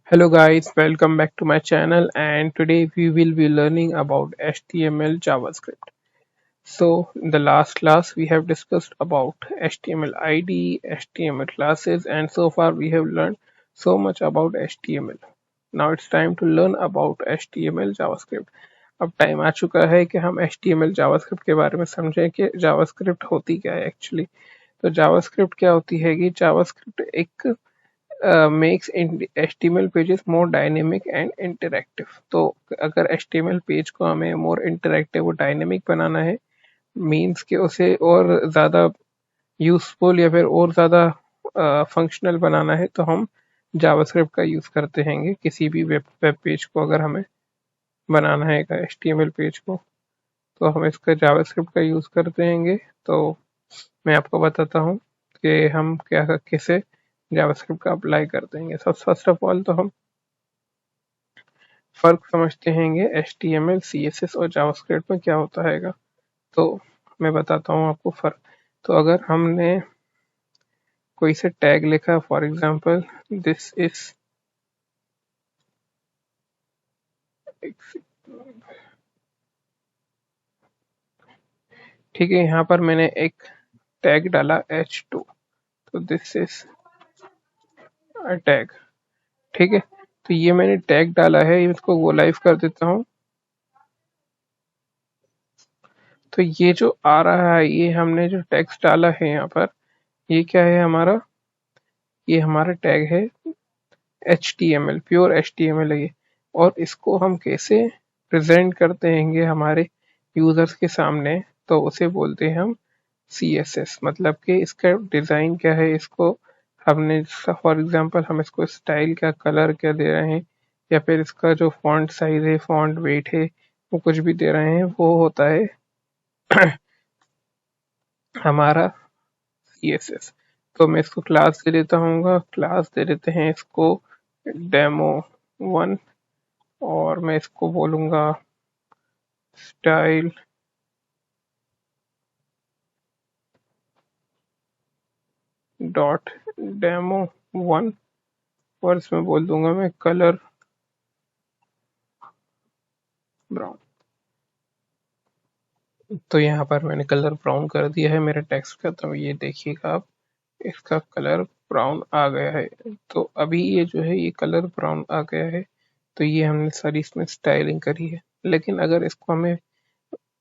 Hello guys, welcome back to my channel and today we will be learning about HTML JavaScript. So in the last class we have discussed about HTML ID, HTML classes and so far we have learned so much about HTML. Now it's time to learn about HTML JavaScript. अब time आ चुका है कि हम HTML JavaScript के बारे में समझें कि JavaScript होती क्या है एक्चुअली। तो JavaScript क्या होती है कि JavaScript एक makes HTML pages more dynamic and interactive। तो अगर HTML पेज को हमें more interactive और dynamic बनाना है मीन्स कि उसे और ज़्यादा यूजफुल या फिर और ज़्यादा फंक्शनल बनाना है तो हम जावास्क्रिप्ट का यूज़ करते हैं किसी भी वेब पेज को अगर हमें बनाना है HTML पेज को तो हम इसका जावास्क्रिप्ट का यूज़ करते हैं। तो मैं आपको बताता हूँ कि हम क्या कैसे जावास्क्रिप्ट का अप्लाई करते हैं। सब फर्स्ट ऑफ ऑल तो हम फ़र्क समझते हैं HTML, CSS और जावास्क्रिप्ट में क्या होता है। तो मैं बताता हूँ आपको फ़र्क। तो अगर हमने कोई से टैग लिखा फॉर एग्जांपल दिस इज ठीक है, यहाँ पर मैंने एक टैग डाला h2 तो दिस इज अ टैग। ठीक है, तो ये मैंने टैग डाला है, इसको वो लाइव कर देता हूँ। तो ये जो आ रहा है ये हमने जो टेक्स्ट डाला है यहाँ पर ये क्या है हमारा, ये हमारा टैग है HTML, प्योर HTML है ये। और इसको हम कैसे प्रेजेंट करते हैं हमारे यूजर्स के सामने, तो उसे बोलते हैं हम CSS। मतलब कि इसका डिजाइन क्या है, इसको हमने फॉर एग्जांपल हम इसको स्टाइल क्या, कलर क्या दे रहे हैं या फिर इसका जो फॉन्ट साइज है, फॉन्ट वेट है, वो कुछ भी दे रहे हैं वो होता है हमारा CSS। तो मैं इसको क्लास दे देता हूँ, क्लास दे देते हैं इसको demo1 और मैं इसको बोलूँगा स्टाइल डॉट डेमो1 और इसमें बोल दूंगा मैं कलर ब्राउन। तो यहाँ पर मैंने कलर ब्राउन कर दिया है मेरे टेक्स्ट का, तो ये देखिएगा आप, इसका कलर ब्राउन आ गया है। तो अभी ये जो है ये कलर ब्राउन आ गया है, तो ये हमने सारी इसमें स्टाइलिंग करी है। लेकिन अगर इसको हमें,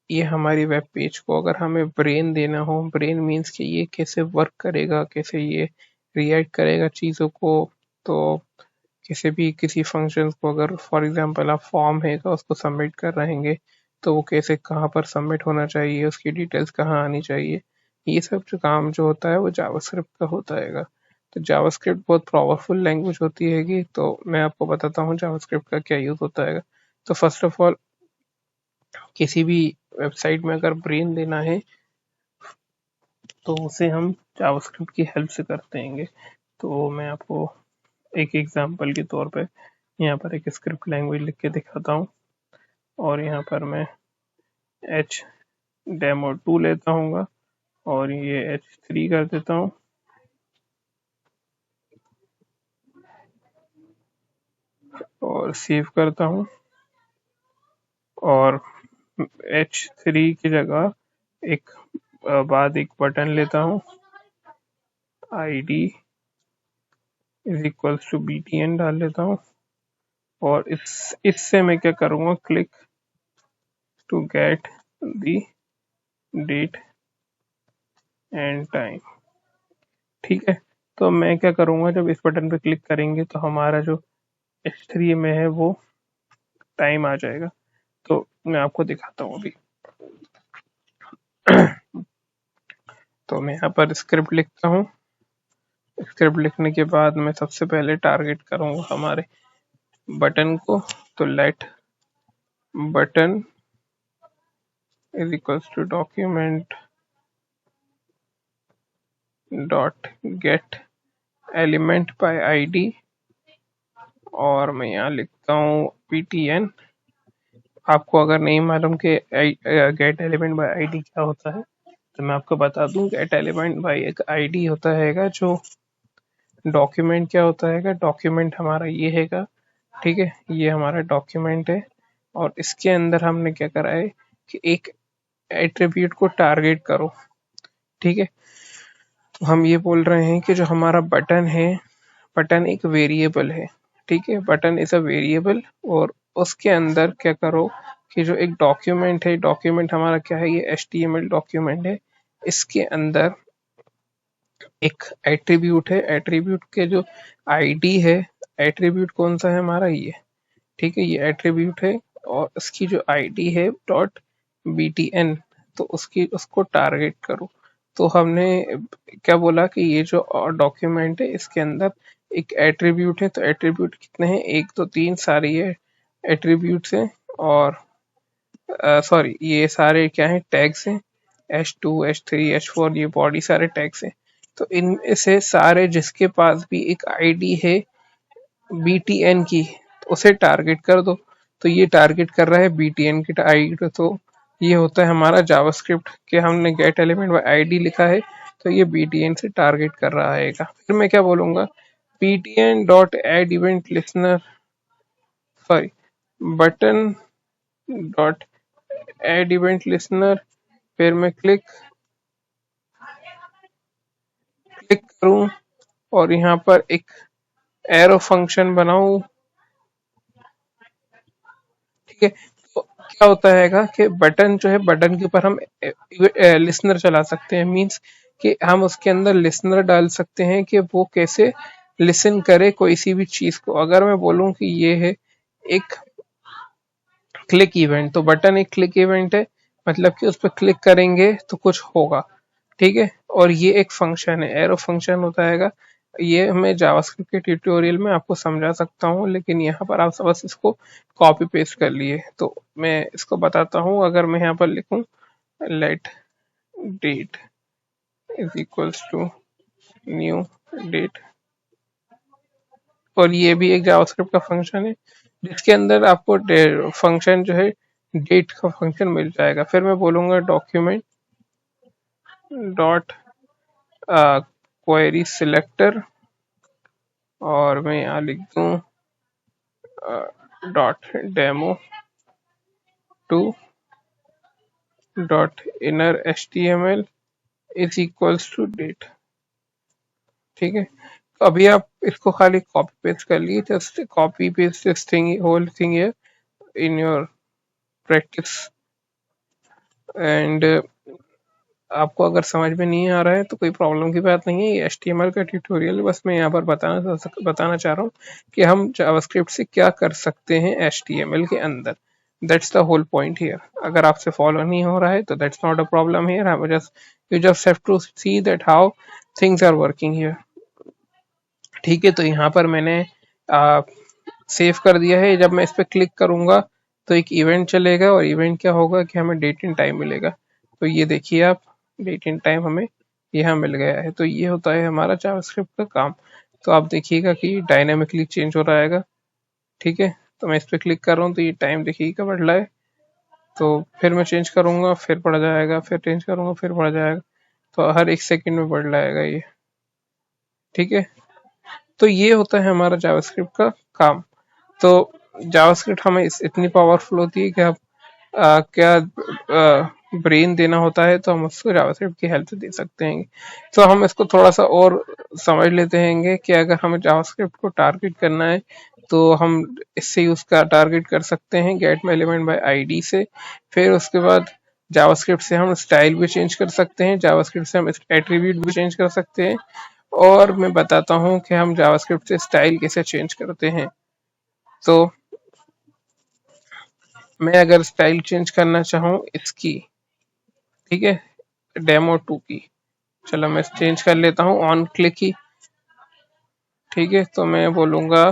ये हमारी वेब पेज को अगर हमें ब्रेन देना हो, ब्रेन मीन्स कि ये कैसे वर्क करेगा, कैसे ये रिएक्ट करेगा चीज़ों को, तो किसी फंक्शन को अगर फॉर एग्जांपल आप फॉर्म है तो उसको सबमिट कर रहे हैं तो वो कैसे कहाँ पर सबमिट होना चाहिए, उसकी डिटेल्स कहाँ आनी चाहिए, ये सब जो काम जो होता है वो जावास्क्रिप्ट का होता है। तो जावास्क्रिप्ट बहुत पावरफुल लैंग्वेज होती है, तो मैं आपको बताता हूँ जावास्क्रिप्ट का क्या यूज़ होता है। तो फर्स्ट ऑफ ऑल किसी भी वेबसाइट में अगर ब्रेन देना है तो उसे हम जावास्क्रिप्ट की हेल्प से करते हैं। तो मैं आपको एक एग्जांपल के तौर पे यहाँ पर एक स्क्रिप्ट लैंग्वेज लिख के दिखाता हूँ और यहाँ पर मैं एच डेमो 2 लेता हूँ और ये H3 कर देता हूँ और सेव करता हूँ और H3 की जगह एक बाद एक बटन लेता हूँ ID is equals to BTN डाल लेता हूँ और इससे मैं क्या करूँगा, click to get the date and time. ठीक है, तो मैं क्या करूँगा, जब इस बटन पे क्लिक करेंगे तो हमारा जो H3 में है वो टाइम आ जाएगा। तो मैं आपको दिखाता हूँ अभी। तो मैं यहाँ पर स्क्रिप्ट लिखता हूँ, स्क्रिप्ट लिखने के बाद मैं सबसे पहले टारगेट करूँगा हमारे बटन को। तो let button is equals to document dot get element by ID और मैं यहाँ लिखता हूँ PTN। आपको अगर नहीं मालूम कि गेट एलिमेंट बाय ID क्या होता है तो मैं आपको बता दूं, गेट एलिमेंट बाय एक ID होता है जो डॉक्यूमेंट क्या होता है, डॉक्यूमेंट हमारा ये है ठीक है, ये हमारा डॉक्यूमेंट है और इसके अंदर हमने क्या करा है कि एक एट्रीब्यूट को टारगेट करो। ठीक है, तो हम ये बोल रहे हैं कि जो हमारा बटन है, बटन एक वेरिएबल है। ठीक है, बटन इज अ वेरिएबल और उसके अंदर क्या करो कि जो एक डॉक्यूमेंट है, डॉक्यूमेंट हमारा क्या है, ये HTML डॉक्यूमेंट है। इसके अंदर एक एट्रीब्यूट है, एट्रीब्यूट के जो आईडी है, एट्रीब्यूट कौन सा है हमारा, ये। ठीक है, ये एट्रीब्यूट है और इसकी जो आईडी है डॉट btn, तो उसकी उसको टारगेट करो। तो हमने क्या बोला कि ये जो डॉक्यूमेंट है इसके अंदर एक एट्रीब्यूट है, तो एट्रीब्यूट कितने हैं, एक दो तीन सारे ये एट्रीब्यूट्स हैं और सॉरी ये सारे क्या हैं, टैग्स हैं। H2 H3 H4 ये बॉडी सारे टैग्स हैं। तो इनमें से सारे जिसके पास भी एक आईडी है बीटीएन की, तो उसे टारगेट कर दो। तो ये टारगेट कर रहा है बीटीएन की आईडी। तो ये होता है हमारा जावास्क्रिप्ट कि हमने गेट एलिमेंट बाय आईडी लिखा है, तो ये बीटीएन से टारगेट कर रहा है। फिर मैं क्या बोलूंगा, BTN dot add event listener, sorry, button dot add event listener. फिर मैं क्लिक क्लिक करूं और यहाँ पर एक एरो फंक्शन बनाऊं। ठीक है, तो क्या होता हैगा कि बटन जो है, बटन के ऊपर हम लिसनर चला सकते हैं। मींस कि हम उसके अंदर लिसनर डाल सकते हैं कि वो कैसे लिसन करे कोई सी भी चीज को। अगर मैं बोलूं कि ये है एक क्लिक इवेंट, तो बटन एक क्लिक इवेंट है, मतलब कि उस पर क्लिक करेंगे तो कुछ होगा। ठीक है, और ये एक फंक्शन है, एरो फंक्शन होता हैगा। ये मैं जावास्क्रिप्ट के ट्यूटोरियल में आपको समझा सकता हूँ, लेकिन यहाँ पर आप बस इसको कॉपी पेस्ट कर लिए। तो मैं इसको बताता हूँ। अगर मैं यहाँ पर लिखूँ let date is equals to new date, और ये भी एक जावास्क्रिप्ट का फंक्शन है जिसके अंदर आपको फंक्शन जो है डेट का फंक्शन मिल जाएगा। फिर मैं बोलूंगा डॉक्यूमेंट डॉट क्वेरी सिलेक्टर, और मैं यहाँ लिख दूँ dot demo two dot inner HTML is equals to date. ठीक है, तो अभी आप इसको खाली कॉपी पेस्ट कर लिए, just copy paste this thing, whole thing here in your practice. And आपको अगर समझ में नहीं आ रहा है तो कोई प्रॉब्लम की बात नहीं है, ये HTML का ट्यूटोरियल, बस मैं यहाँ पर बताना चाह रहा हूँ कि हम जावास्क्रिप्ट से क्या कर सकते हैं HTML के अंदर। That's the whole point here. अगर आपसे फॉलो नहीं हो रहा है तो that's not a problem here, you just have to see that how things are working here. ठीक है, तो यहाँ पर मैंने सेव कर दिया है। जब मैं इस पर क्लिक करूंगा तो एक इवेंट चलेगा और इवेंट क्या होगा कि हमें डेट एंड टाइम मिलेगा। तो ये देखिए आप, डेट एंड टाइम हमें यहाँ मिल गया है। तो ये होता है हमारा जावास्क्रिप्ट का काम। तो आप देखिएगा कि डायनामिकली चेंज हो रहा है। ठीक है, तो मैं इस पर क्लिक कर रहा हूँ तो ये टाइम देखिएगा बढ़ रहा है। तो फिर मैं चेंज करूंगा फिर बढ़ जाएगा, फिर चेंज करूंगा फिर बढ़ जाएगा। तो हर एक सेकंड में बढ़ जाएगा ये। ठीक है, तो ये होता है हमारा जावास्क्रिप्ट का काम। तो जावास्क्रिप्ट हमें इतनी पावरफुल होती है कि आप क्या ब्रेन देना होता है तो हम उसको जावास्क्रिप्ट की हेल्प से दे सकते हैं। तो हम इसको थोड़ा सा और समझ लेते हैं कि अगर हमें जावास्क्रिप्ट को टारगेट करना है तो हम इससे उसका टारगेट कर सकते हैं गेट एलिमेंट बाय आईडी से। फिर उसके बाद जावास्क्रिप्ट से हम स्टाइल भी चेंज कर सकते हैं, जावास्क्रिप्ट से हम एट्रीब्यूट भी चेंज कर सकते हैं। और मैं बताता हूँ कि हम जावास्क्रिप्ट से स्टाइल कैसे चेंज करते हैं। तो मैं अगर स्टाइल चेंज करना चाहूँ इसकी, ठीक है, डेमो 2 की, चलो मैं चेंज कर लेता हूँ ऑन क्लिक ही। ठीक है, तो मैं बोलूँगा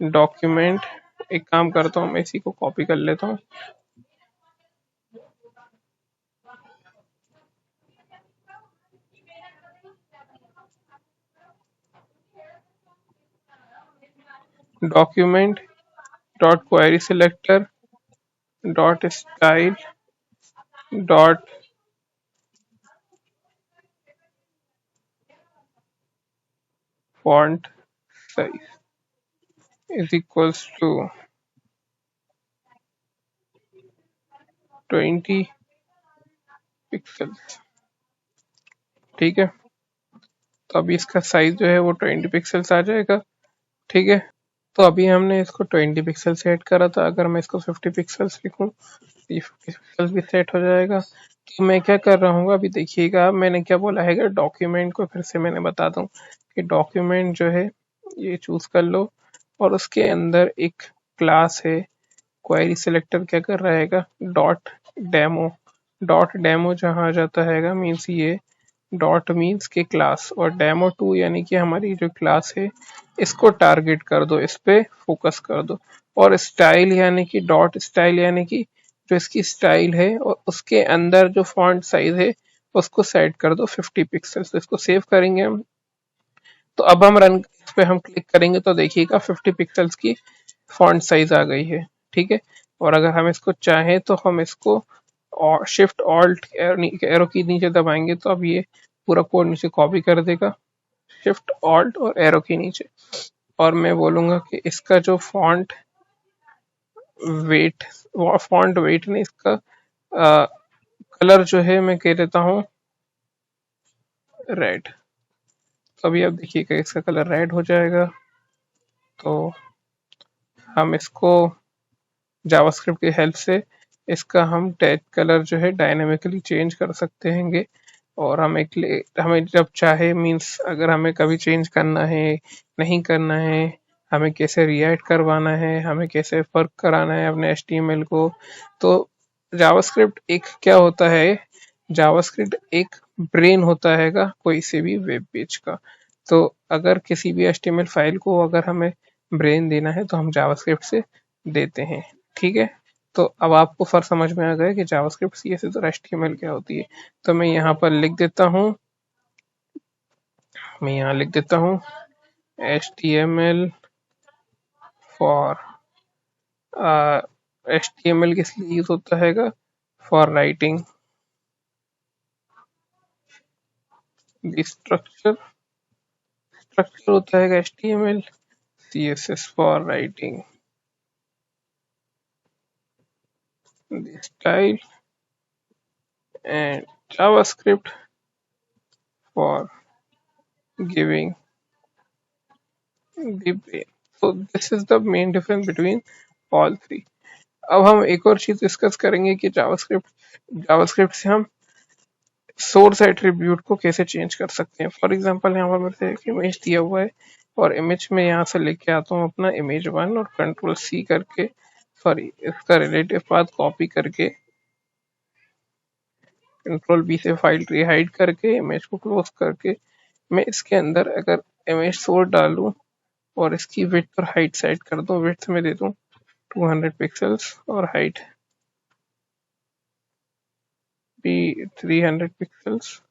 डॉक्यूमेंट, एक काम करता हूँ मैं इसी को कॉपी कर लेता हूँ। Document dot query selector dot style dot font size. Is equals to 20 pixels. ठीक है, तो अभी इसका साइज जो है वो 20 पिक्सल्स आ जाएगा। ठीक है, तो अभी हमने इसको 20 पिक्सल सेट करा था, अगर मैं इसको 50 पिक्सल्स लिखूं तो ये 50 पिक्सल्स भी सेट हो जाएगा। तो मैं क्या कर रहा हूँ, अभी देखिएगा मैंने क्या बोला है, डॉक्यूमेंट को फिर से मैंने बता दूं कि डॉक्यूमेंट जो है ये चूज कर लो, और उसके अंदर एक क्लास है, क्वेरी सिलेक्टर क्या कर रहा है, डेमो डॉट डेमो जहाँ आ जाता है मीन्स ये डॉट मीन्स के क्लास, और डेमो टू यानी कि हमारी जो क्लास है इसको टारगेट कर दो, इस पे फोकस कर दो। और स्टाइल यानी कि डॉट स्टाइल यानी कि जो इसकी स्टाइल है, और उसके अंदर जो फॉन्ट साइज है उसको सेट कर दो 50 पिक्सल्स। तो इसको सेव करेंगे हम, तो अब हम रन इस पे हम क्लिक करेंगे तो देखिएगा 50 पिक्सल्स की फॉन्ट साइज आ गई है। ठीक है, और अगर हम इसको चाहें तो हम इसको और शिफ्ट ऑल्ट एरो की नीचे दबाएंगे तो अब ये पूरा कोड नीचे कॉपी कर देगा, शिफ्ट ऑल्ट और एरो के नीचे। और मैं बोलूंगा कि इसका जो वेट फॉन्ट वेट ने इसका कलर जो है मैं कह देता हूँ रेड। तो अभी आप देखिएगा इसका कलर रेड हो जाएगा। तो हम इसको जावास्क्रिप्ट की हेल्प से इसका हम टैग कलर जो है डायनेमिकली चेंज कर सकते हैं। और हमें जब चाहे मीन्स अगर हमें कभी चेंज करना है, नहीं करना है, हमें कैसे रिएक्ट करवाना है, हमें कैसे फर्क कराना है अपने एचटीएमएल को। तो जावास्क्रिप्ट एक क्या होता है, जावास्क्रिप्ट एक ब्रेन होता हैगा कोई से भी वेब पेज का। तो अगर किसी भी एचटीएमएल फाइल को अगर हमें ब्रेन देना है तो हम जावास्क्रिप्ट से देते हैं। ठीक है, तो अब आपको फर्क समझ में आ गया कि जावास्क्रिप्ट सीएसएस और एचटीएमएल क्या होती है। तो मैं यहाँ पर लिख देता हूँ, मैं यहाँ लिख देता हूँ HTML फॉर HTML किस लिए यूज होता हैगा, फॉर राइटिंग द स्ट्रक्चर होता है HTML, CSS for writing the style, and JavaScript for giving the brain. So this is the main difference between all three. अब हम एक और चीज डिस्कस करेंगे कि जावास्क्रिप्ट से हम सोर्स एट्रीब्यूट को कैसे चेंज कर सकते हैं। फॉर एग्जांपल यहाँ पर मेरे से एक इमेज दिया हुआ है, और इमेज में यहाँ से लेके आता हूँ अपना इमेज 1 और कंट्रोल सी करके, सॉरी इसका रिलेटिव पाथ कॉपी करके कंट्रोल बी से फाइल रिहाइड करके इमेज को क्लोज करके मैं इसके अंदर अगर इमेज सोर्स डालूं और इसकी विड्थ और हाइट सेट कर दूं, विड्थ में दे दूं 200 पिक्सल्स और हाइट भी 300 पिक्सल्स,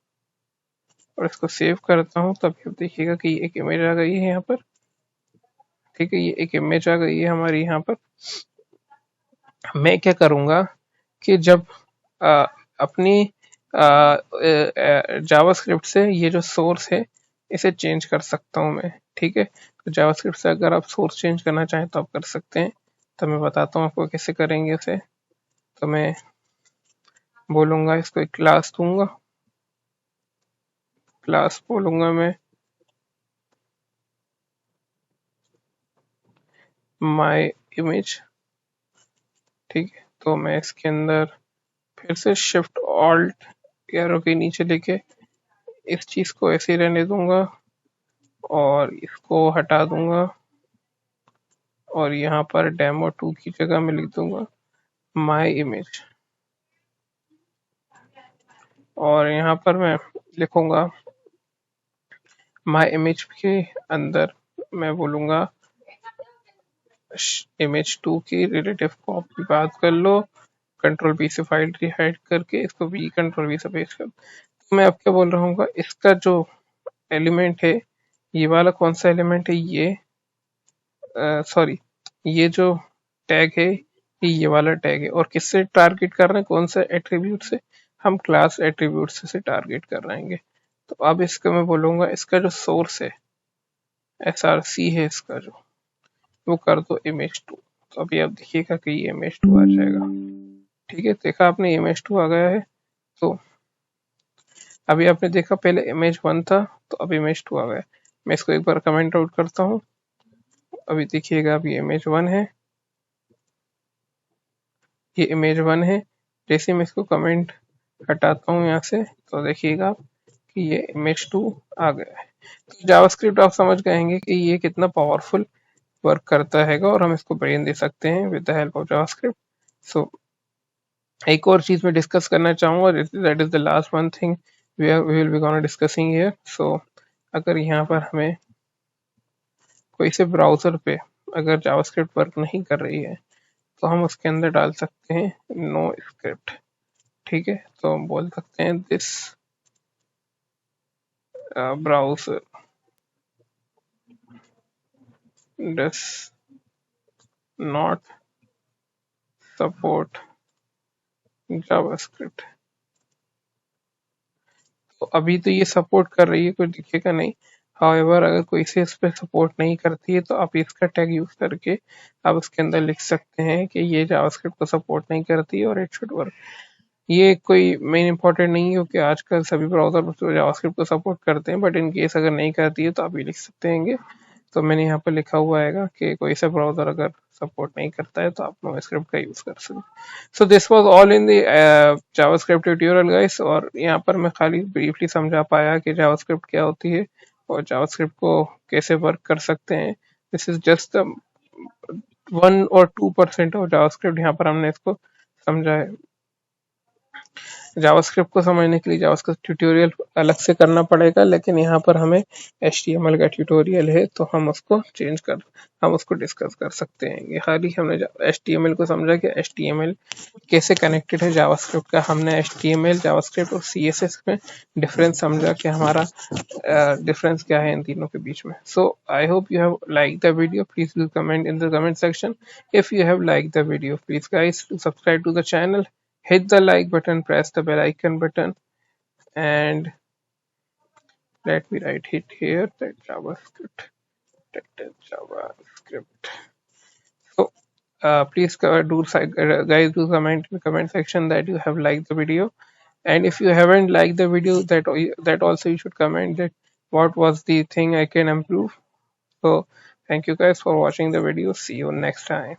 और इसको सेव करता हूँ, तब आप देखिएगा कि एक इमेज आ गई है यहाँ पर। ठीक है, ये एक इमेज आ गई है हमारी यहाँ पर। मैं क्या करूँगा कि जब आ, अपनी जावास्क्रिप्ट से ये जो सोर्स है इसे चेंज कर सकता हूँ मैं। ठीक है, तो जावास्क्रिप्ट से अगर आप सोर्स चेंज करना चाहें तो आप कर सकते हैं। तो मैं बताता हूँ आपको कैसे करेंगे इसे। तो मैं बोलूँगा इसको एक क्लास दूंगा, क्लास बोलूँगा मैं माय इमेज। ठीक है, तो मैं इसके अंदर फिर से शिफ्ट ऑल्ट एरो के नीचे लेके इस चीज को ऐसे ही रहने दूंगा और इसको हटा दूंगा, और यहाँ पर डेमो 2 की जगह मैं लिख दूंगा माय इमेज, और यहाँ पर मैं लिखूंगा माय इमेज के अंदर मैं बोलूंगा इमेज 2 की रिलेटिव कॉपी बात कर लो, कंट्रोल बी से फाइल रिहाइड करके इसको भी कंट्रोल बी से पेस्ट कर। तो मैं अब क्या बोल रहा हूँ, इसका जो एलिमेंट है, ये वाला कौन सा एलिमेंट है, ये सॉरी ये जो टैग है ये वाला टैग है, और किससे टारगेट कर रहे हैं, कौन सा एट्रीब्यूट से, हम क्लास एट्रीब्यूट से टारगेट कर रहे हैं। तो अब इसका मैं बोलूंगा इसका जो सोर्स है SRC है, इसका जो वो कर दो image2। तो अभी आप देखिएगा कि ये image2 आ जाएगा। ठीक है, देखा आपने image2 आ गया है। तो अभी आपने देखा पहले image1 था, तो अब image2 आ गया। मैं इसको एक बार कमेंट आउट करता हूँ। अभी देखिएगा, अभी image1 है, ये image1 है। जैसे मैं इसको कमेंट हटाता हूँ यहाँ से, तो देखिएगा आप कि ये image2 आ गया है। तो जावास्क्रिप्ट आप समझ गए होंगे कि ये कितना पावरफुल वर्क करता है, और हम इसको ब्रेन दे सकते हैं with the help of JavaScript. So एक और चीज मैं डिस्कस करना चाहूंगा, that is the last one thing we will be gonna discussing here. So अगर यहाँ पर हमें कोई से ब्राउजर पे अगर जावास्क्रिप्ट वर्क नहीं कर रही है, तो हम उसके अंदर डाल सकते हैं नो स्क्रिप्ट। ठीक है, तो हम बोल सकते हैं this browser does not support JavaScript. तो अभी तो ये सपोर्ट कर रही है, कुछ दिखेगा नहीं। हाउएवर अगर कोई से इस पे सपोर्ट नहीं करती है, तो आप इसका टैग यूज करके आप उसके अंदर लिख सकते हैं कि ये जावास्क्रिप्ट को सपोर्ट नहीं करती है और इट शुड वर्क। ये कोई मेन इंपॉर्टेंट नहीं है, क्योंकि आजकल सभी ब्राउजर तो जावास्क्रिप्ट को सपोर्ट करते हैं, बट इन केस अगर नहीं करती है तो आप ये लिख सकते हैं। तो मैंने यहाँ पर लिखा हुआ है कि कोई सा ब्राउजर अगर सपोर्ट नहीं करता है तो आप नो स्क्रिप्ट का यूज कर सकते हैं। So this was all in the JavaScript tutorial guys, और यहाँ पर मैं खाली ब्रीफली समझा पाया कि जावास्क्रिप्ट क्या होती है और जावास्क्रिप्ट को कैसे वर्क कर सकते हैं। This is just the 1 or 2% of JavaScript, यहाँ पर हमने इसको समझा है। जावास्क्रिप्ट को समझने के लिए जावास्क्रिप्ट ट्यूटोरियल अलग से करना पड़ेगा, लेकिन यहाँ पर हमें HTML का ट्यूटोरियल है, तो हम उसको डिस्कस कर सकते हैं। ये हाल ही हमने HTML को समझा कि HTML कैसे कनेक्टेड है जावास्क्रिप्ट का। हमने HTML, जावास्क्रिप्ट और CSS में डिफरेंस समझा कि हमारा डिफरेंस क्या है इन तीनों के बीच में। So I hope you have like the video. Please do comment in the comment section if you have liked the video. Please guys to subscribe to the channel, hit the like button, press the bell icon button, and let me write it here that JavaScript. So please guys do comment in the comment section that you have liked the video, and if you haven't liked the video, that also you should comment that what was the thing I can improve. So thank you guys for watching the video. See you next time.